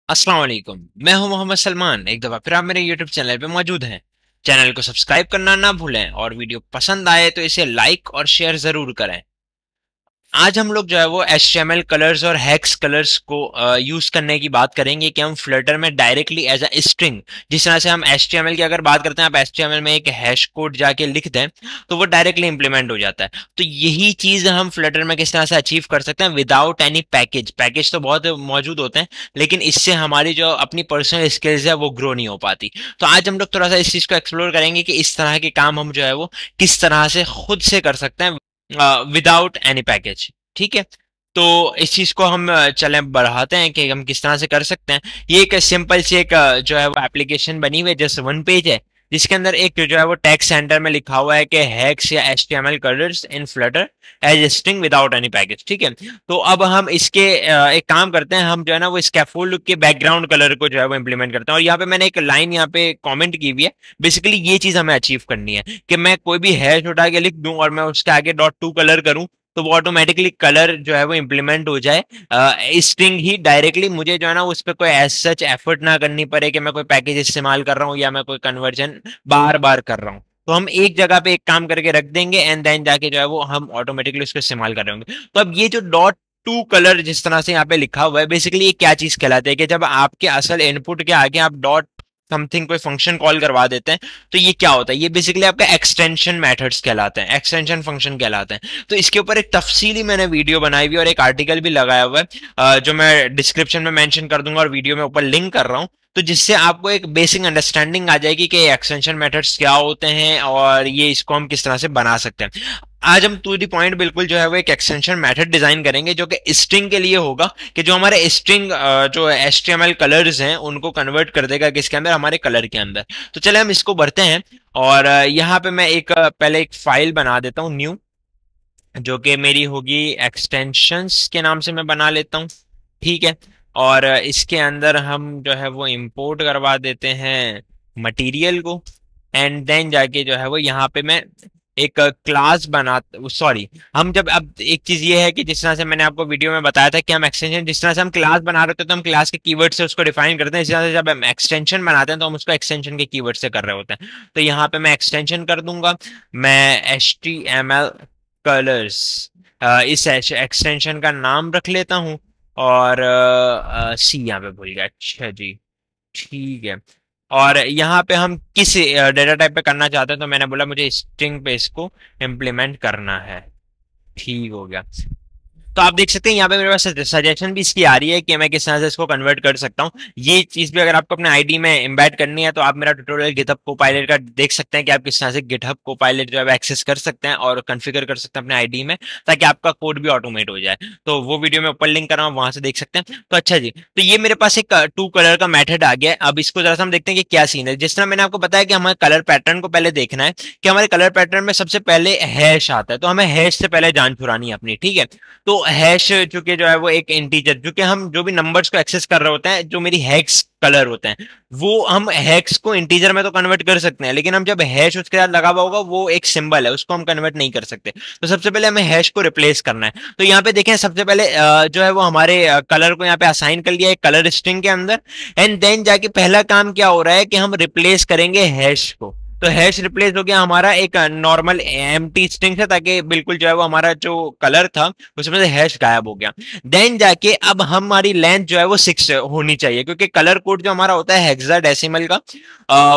अस्सलाम वालेकुम। मैं हूं मोहम्मद सलमान। एक दफा फिर आप मेरे यूट्यूब चैनल पे मौजूद हैं। चैनल को सब्सक्राइब करना ना भूलें और वीडियो पसंद आए तो इसे लाइक और शेयर जरूर करें। आज हम लोग जो है वो HTML कलर्स और हेक्स कलर्स को यूज करने की बात करेंगे कि हम फ्लटर में डायरेक्टली एज अ स्ट्रिंग, जिस तरह से हम HTML की अगर बात करते हैं, आप HTML में एक हैश कोड जाके लिख दें तो वो डायरेक्टली इंप्लीमेंट हो जाता है। तो यही चीज हम फ्लटर में किस तरह से अचीव कर सकते हैं विदाउट एनी पैकेज। पैकेज तो बहुत मौजूद होते हैं, लेकिन इससे हमारी जो अपनी पर्सनल स्किल्स है वो ग्रो नहीं हो पाती। तो आज हम लोग थोड़ा सा इस चीज को एक्सप्लोर करेंगे कि इस तरह के काम हम जो है वो किस तरह से खुद से कर सकते हैं विदाउट एनी पैकेज। ठीक है। तो इस चीज को हम चलें बढ़ाते हैं कि हम किस तरह से कर सकते हैं। ये एक सिंपल सी एक जो है वो एप्लीकेशन बनी हुई है, जस्ट वन पेज है, जिसके अंदर एक जो है वो टेक्स्ट सेंटर में लिखा हुआ है कि हैक्स या HTML colours in Flutter as string without any package. ठीक है। तो अब हम इसके एक काम करते हैं, हम जो है ना वो स्कैफोल्ड के बैकग्राउंड कलर को जो है वो इंप्लीमेंट करते हैं। और यहाँ पे मैंने एक लाइन यहाँ पे कमेंट की हुई है। बेसिकली ये चीज हमें अचीव करनी है कि मैं कोई भी हैश उठा के लिख दूं और मैं उसके आगे डॉट टू कलर करूं तो वो ऑटोमेटिकली कलर जो है वो इंप्लीमेंट हो जाए स्ट्रिंग ही डायरेक्टली। मुझे जो है ना उस पर कोई एज सच एफर्ट ना करनी पड़े कि मैं कोई पैकेज इस्तेमाल कर रहा हूँ या मैं कोई कन्वर्जन बार बार कर रहा हूँ। तो हम एक जगह पे एक काम करके रख देंगे एंड देन जाके जो है वो हम ऑटोमेटिकली उसको इस्तेमाल कर रहे होंगे। तो अब ये जो डॉट टू कलर जिस तरह से यहाँ पे लिखा हुआ है, बेसिकली ये क्या चीज कहलाता है कि जब आपके असल इनपुट के आगे आप डॉट समथिंग कोई फंक्शन कॉल करवा देते हैं तो ये क्या होता है, ये बेसिकली आपका एक्सटेंशन मेथड्स कहलाते हैं, एक्सटेंशन फंक्शन कहलाते हैं। तो इसके ऊपर एक तफसीली मैंने वीडियो बनाई हुई और एक आर्टिकल भी लगाया हुआ है, जो मैं डिस्क्रिप्शन में मेंशन कर दूंगा और वीडियो में ऊपर लिंक कर रहा हूँ। तो जिससे आपको एक बेसिक अंडरस्टैंडिंग आ जाएगी कि एक्सटेंशन मेथड्स क्या होते हैं और ये इसको हम किस तरह से बना सकते हैं। आज हम टू दी पॉइंट बिल्कुल जो है वो एक एक्सटेंशन मेथड डिजाइन करेंगे जो कि स्ट्रिंग के लिए होगा, कि जो हमारे स्ट्रिंग जो HTML कलर्स हैं उनको कन्वर्ट कर देगा किसके अंदर, हमारे कलर के अंदर। तो चले हम इसको भरते हैं। और यहाँ पे मैं एक पहले एक फाइल बना देता हूँ न्यू, जो कि मेरी होगी एक्सटेंशंस के नाम से मैं बना लेता हूँ। ठीक है। और इसके अंदर हम जो है वो इंपोर्ट करवा देते हैं मटेरियल को एंड देन जाके जो है वो यहाँ पे मैं एक क्लास बना, सॉरी, हम जब अब एक चीज ये है कि जिस तरह से मैंने आपको वीडियो में बताया था कि हम एक्सटेंशन जिस तरह से हम क्लास बना रहे होते हैं तो हम क्लास के कीवर्ड से उसको डिफाइन करते हैं, इस तरह से जब हम एक्सटेंशन बनाते हैं तो हम उसको एक्सटेंशन के कीवर्ड से कर रहे होते हैं। तो यहाँ पे मैं एक्सटेंशन कर दूंगा, मैं HTML कलर्स इस एक्सटेंशन का नाम रख लेता हूँ। और सी यहाँ पे भूल गया, अच्छा जी, ठीक है। और यहाँ पे हम किस डेटा टाइप पे करना चाहते हैं, तो मैंने बोला मुझे स्ट्रिंग पे इसको इम्प्लीमेंट करना है। ठीक हो गया। तो आप देख सकते हैं यहाँ पे मेरे पास सजेशन भी इसकी आ रही है कि मैं किस तरह से इसको कन्वर्ट कर सकता हूँ। ये चीज भी अगर आपको अपने आईडी में एम्बेड करनी है तो आप मेरा ट्यूटोरियल गिटहब कोपायलट का देख सकते हैं कि आप किस तरह से गिटहब कोपायलट जो है एक्सेस कर सकते हैं और कॉन्फ़िगर कर सकते हैं अपने आईडी में, ताकि आपका कोड भी ऑटोमेट हो जाए। तो वो वीडियो में ऊपर लिंक कर रहा हूँ, वहां से देख सकते हैं। तो अच्छा जी, तो ये मेरे पास एक टू कलर का मेथड आ गया है। अब इसको जरा सा हम देखते हैं कि क्या सीन है। जिस तरह मैंने आपको बताया कि हमारे कलर पैटर्न को पहले देखना है कि हमारे कलर पैटर्न में सबसे पहले हैश आता है, तो हमें हैश से पहले जान छुड़ानी है अपनी। ठीक है। तो हैश चूंकि जो है वो एक इंटीजर, क्योंकि हम जो भी नंबर्स को एक्सेस कर रहे होते हैं, जो मेरी हैक्स कलर होते हैं वो हम हैक्स को इंटीजर में तो कन्वर्ट कर सकते हैं, लेकिन हम जब हैश उसके साथ लगा हुआ होगा वो एक सिंबल है, उसको हम कन्वर्ट नहीं कर सकते। तो सबसे पहले हमें हैश को रिप्लेस करना है। तो यहाँ पे देखें, सबसे पहले जो है वो हमारे कलर को यहाँ पे असाइन कर लिया है कलर स्ट्रिंग के अंदर एंड देन जाके पहला काम क्या हो रहा है कि हम रिप्लेस करेंगे हैश को। तो हैश रिप्लेस हो गया हमारा एक नॉर्मल एम्प्टी स्ट्रिंग से, ताकि बिल्कुल जो है वो हमारा जो कलर था उसमें से हैश गायब हो गया। देन जाके अब हमारी लेंथ जो है वो 6 होनी चाहिए, क्योंकि कलर कोड जो हमारा होता है हेक्साडेसिमल का,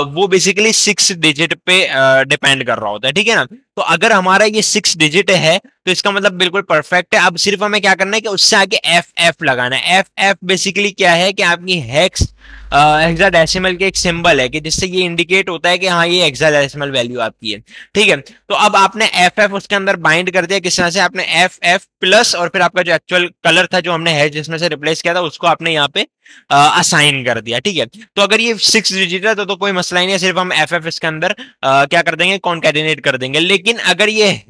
वो बेसिकली 6 डिजिट पे डिपेंड कर रहा होता है। ठीक है ना। तो अगर हमारा ये 6 डिजिट है तो इसका मतलब बिल्कुल परफेक्ट है। अब सिर्फ हमें क्या करना है कि उससे आगे एफ एफ लगाना है। एफ एफ बेसिकली क्या है कि आपकी हेक्स हेक्साडेसिमल के एक सिंबल है कि जिससे ये इंडिकेट होता है कि हाँ ये हेक्साडेसिमल वैल्यू आपकी है। ठीक है। तो अब आपने एफ एफ उसके अंदर बाइंड कर दिया, किस तरह से आपने एफ एफ प्लस और फिर आपका जो एक्चुअल कलर था जो हमने हैश जिसमें से रिप्लेस किया था उसको आपने यहाँ पे असाइन कर दिया। ठीक है। तो अगर ये 6 डिजिट है तो कोई मसला ही नहीं है, सिर्फ हम एफ एफ इसके अंदर क्या कर देंगे, कॉन्कैटिनेट कर देंगे। लेकिन अगर ये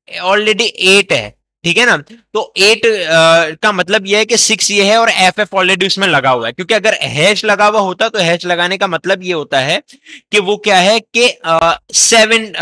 ऑलरेडी 8 है ठीक है ना। तो 8 का मतलब यह है कि 6 ये है और एफ एफ ऑलरेडी उसमें लगा हुआ है, क्योंकि अगर हैश लगा हुआ होता तो हैश लगाने का मतलब ये होता है कि वो क्या है कि 7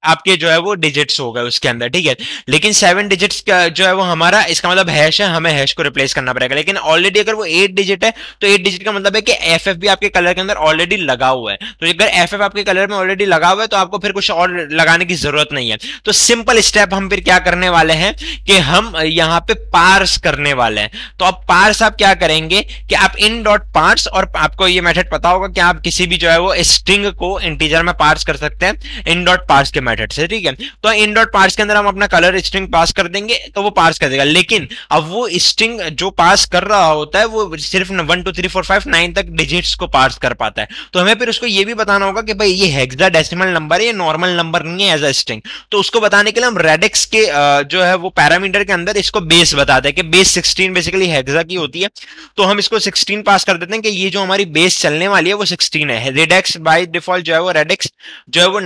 आपके जो है वो डिजिट्स हो गए उसके अंदर, ठीक है। लेकिन 7 डिजिट्स का जो है वो हमारा, इसका मतलब हैश है, हमें हैश को रिप्लेस करना पड़ेगा। लेकिन ऑलरेडी अगर वो 8 डिजिट है तो 8 डिजिट का मतलब है कि एफ एफ भी आपके कलर के अंदर ऑलरेडी लगा हुआ है। तो अगर एफ एफ आपके कलर में ऑलरेडी लगा हुआ है तो आपको फिर कुछ और लगाने की जरूरत नहीं है। तो सिंपल स्टेप हम फिर क्या करने वाले हैं कि हम यहाँ पे पार्स करने वाले हैं। तो अब पार्स आप क्या करेंगे कि आप इन डॉट पार्स, और आपको ये मेथड पता होगा कि आप किसी भी जो है वो स्ट्रिंग को इंटीजर में पार्स कर सकते हैं इन डॉट पार्स के मेथड से, ठीक है। तो इन डॉट पार्स के अंदर हम अपना कलर स्ट्रिंग पास कर देंगे तो वो पार्स कर देगा। लेकिन अब वो स्ट्रिंग जो पास कर रहा होता है वो सिर्फ 1 2 3 4 5 9 तक डिजिट्स को पार्स कर पाता है। तो हमें फिर उसको ये भी बताना होगा कि भाई ये हेक्साडेसिमल नंबर है, ये नॉर्मल नंबर नहीं है एज अ स्ट्रिंग। तो उसको बताने के लिए हम रेडिक्स के जो है वो पैरामीटर के अंदर इसको बेस बताते हैं कि बेस 16 बेसिकली हेक्सा की होती है। तो हम इसको 16 पास कर देते हैं कि ये जो हमारी बेस चलने वाली है वो 16 है। रेडिक्स बाय डिफॉल्ट जो है वो रेडिक्स जो है वो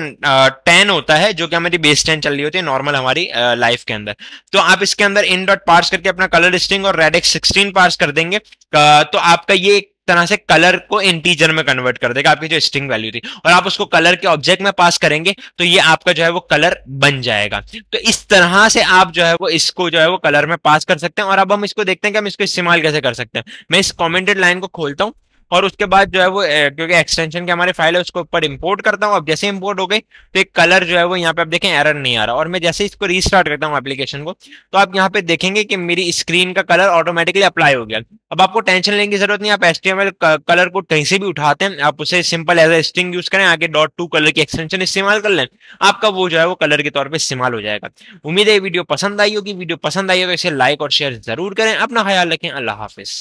10 होता है, जो कि हमारी बेस 10 चल रही होती है नॉर्मल हमारी लाइफ के अंदर। तो आप इसके अंदर इन डॉट पार्स करके अपना कलर स्ट्रिंग और रेडिक्स 16 पार्स कर देंगे, तो आपका ये एक तरह से कलर को इंटीजर में कन्वर्ट कर देगा, आपकी जो स्ट्रिंग वैल्यू थी, और आप उसको कलर के ऑब्जेक्ट में पास करेंगे तो ये आपका जो है वो कलर बन जाएगा। तो इस तरह से आप जो है वो इसको जो है वो कलर में पास कर सकते हैं। और अब हम इसको देखते हैं कि हम इसको इस्तेमाल कैसे कर सकते हैं। मैं इस कमेंटेड लाइन को खोलता हूं और उसके बाद जो है वो क्योंकि एक्सटेंशन की हमारी फाइल है उसको ऊपर इंपोर्ट करता हूँ। अब जैसे इंपोर्ट हो गई तो एक कलर जो है वो यहाँ पे आप देखें एरर नहीं आ रहा, और मैं जैसे इसको रीस्टार्ट करता हूँ एप्लीकेशन को, तो आप यहाँ पे देखेंगे कि मेरी स्क्रीन का कलर ऑटोमेटिकली अप्लाई हो गया। अब आपको टेंशन लेने की जरूरत नहीं, आप HTML कलर को कहीं से भी उठाते हैं, आप उसे simple as a string use करें, आगे डॉट टू कलर की एक्सटेंशन इस्तेमाल कर लें, आपका वो जो है वो कलर के तौर पे इस्तेमाल हो जाएगा। उम्मीद है वीडियो पसंद आई होगी। वीडियो पसंद आई हो तो इसे लाइक और शेयर जरूर करें। अपना ख्याल रखें। अल्लाह हाफिज।